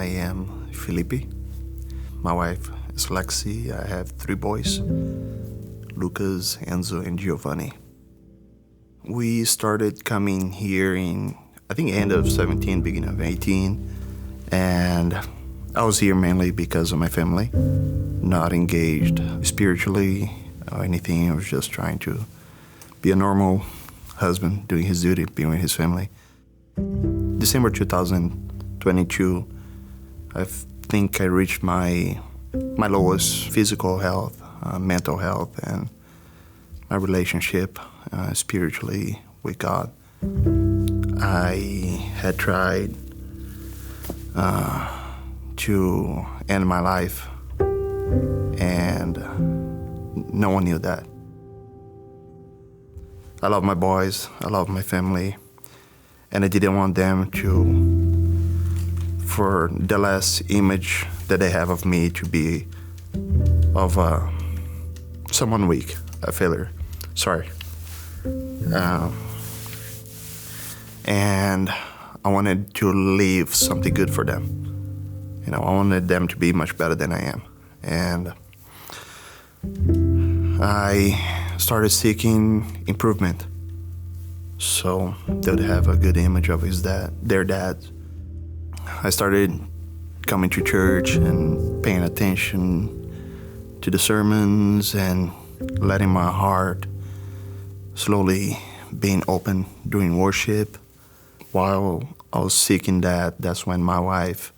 I am Filipe. My wife is Lexi. I have 3 boys, Lucas, Enzo, and Giovanni. We started coming here in, I think, end of 17, beginning of 18. And I was here mainly because of my family, not engaged spiritually or anything. I was just trying to be a normal husband, doing his duty, being with his family. December 2022, I think I reached my lowest physical health, mental health, and my relationship spiritually with God. I had tried to end my life, and no one knew that. I love my boys, I love my family, and I didn't want them for the last image that they have of me to be of someone weak, a failure. Sorry. And I wanted to leave something good for them. I wanted them to be much better than I am. And I started seeking improvement, so they would have a good image of their dad. I started coming to church and paying attention to the sermons and letting my heart slowly being open during worship. While I was seeking that's when my wife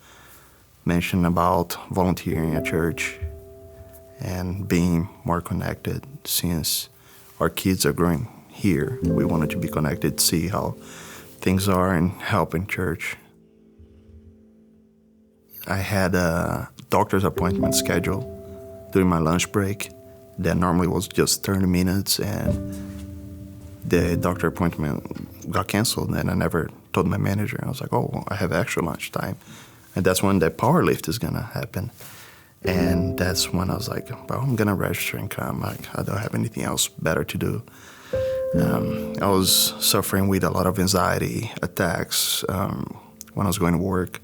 mentioned about volunteering at church and being more connected. Since our kids are growing here, we wanted to be connected, see how things are, and help in church. I had a doctor's appointment scheduled during my lunch break that normally was just 30 minutes, and the doctor appointment got canceled, and I never told my manager. I was like, oh, I have extra lunch time. And that's when the power lift is gonna happen. And that's when I was like, well, I'm gonna register and come. I don't have anything else better to do. I was suffering with a lot of anxiety attacks when I was going to work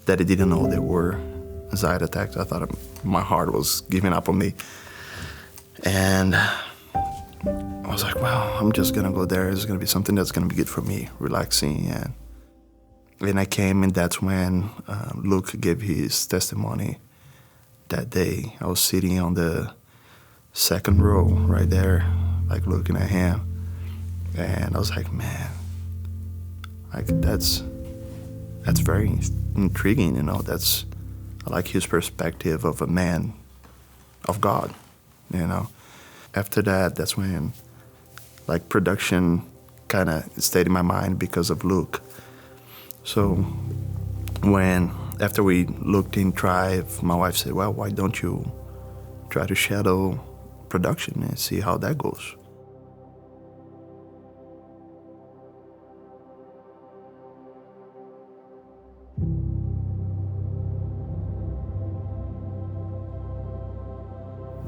that I didn't know they were anxiety attacks. I thought my heart was giving up on me. And I was like, well, I'm just gonna go there. It's gonna be something that's gonna be good for me, relaxing. And I came, and that's when Luke gave his testimony that day. I was sitting on the second row right there, like looking at him. And I was like, man, like that's very intriguing, I like his perspective of a man of God, After that, that's when like production kind of stayed in my mind because of Luke. So after we looked in Thrive, my wife said, well, why don't you try to shadow production and see how that goes?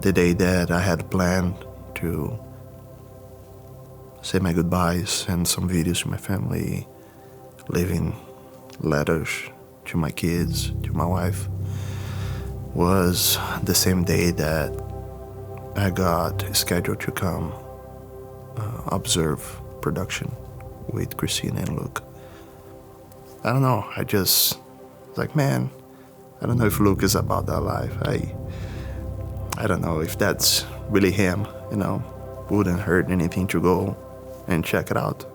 The day that I had planned to say my goodbyes, send some videos to my family, leaving letters to my kids, to my wife, was the same day that I got scheduled to come observe production with Christina and Luke. I don't know, I just was like, man, I don't know if Luke is about that life. I don't know if that's really him, wouldn't hurt anything to go and check it out.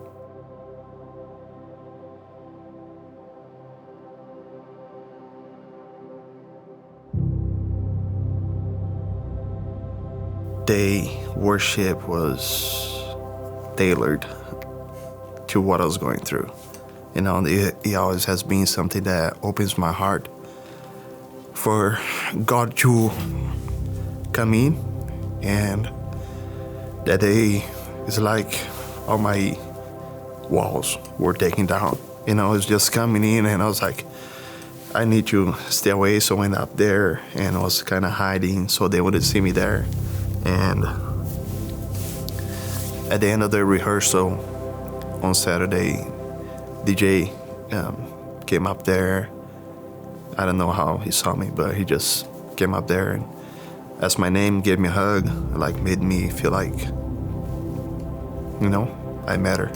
Day worship was tailored to what I was going through. It always has been something that opens my heart for God to come in, and that day is like all my walls were taken down. It was just coming in, and I was like, I need to stay away. So I went up there and I was kind of hiding so they wouldn't see me there. And at the end of the rehearsal on Saturday, DJ came up there I don't know how he saw me, but he just came up there and asked my name, gave me a hug, like made me feel like, I matter,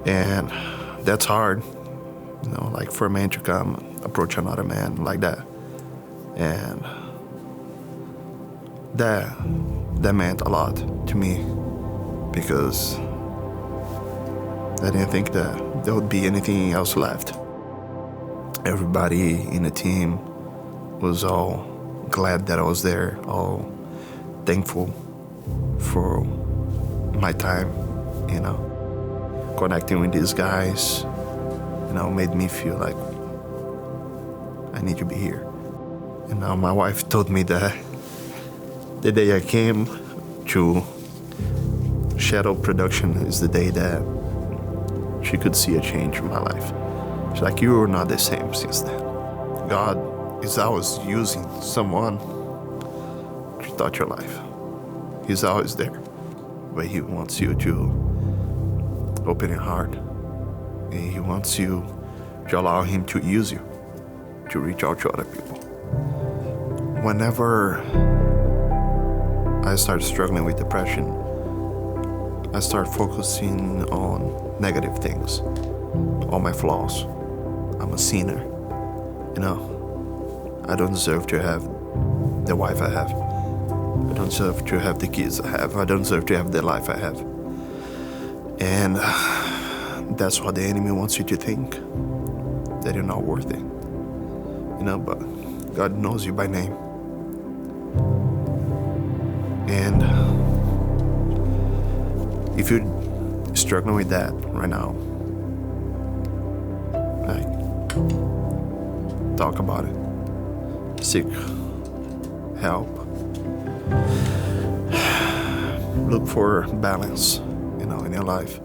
And that's hard, like for a man to come approach another man like that. And that meant a lot to me, because I didn't think that there would be anything else left. Everybody in the team was all glad that I was there, all thankful for my time, Connecting with these guys, made me feel like I need to be here. My wife told me that the day I came to Shadow Production is the day that she could see a change in my life. She's like, you were not the same since then. God is always using someone to touch your life. He's always there, but He wants you to open your heart. And He wants you to allow Him to use you to reach out to other people. Whenever I started struggling with depression, I started focusing on negative things, all my flaws. I'm a sinner, I don't deserve to have the wife I have. I don't deserve to have the kids I have. I don't deserve to have the life I have. And that's what the enemy wants you to think, that you're not worthy. But God knows you by name. And if you're struggling with that right now, talk about it. Seek help. Look for balance, in your life.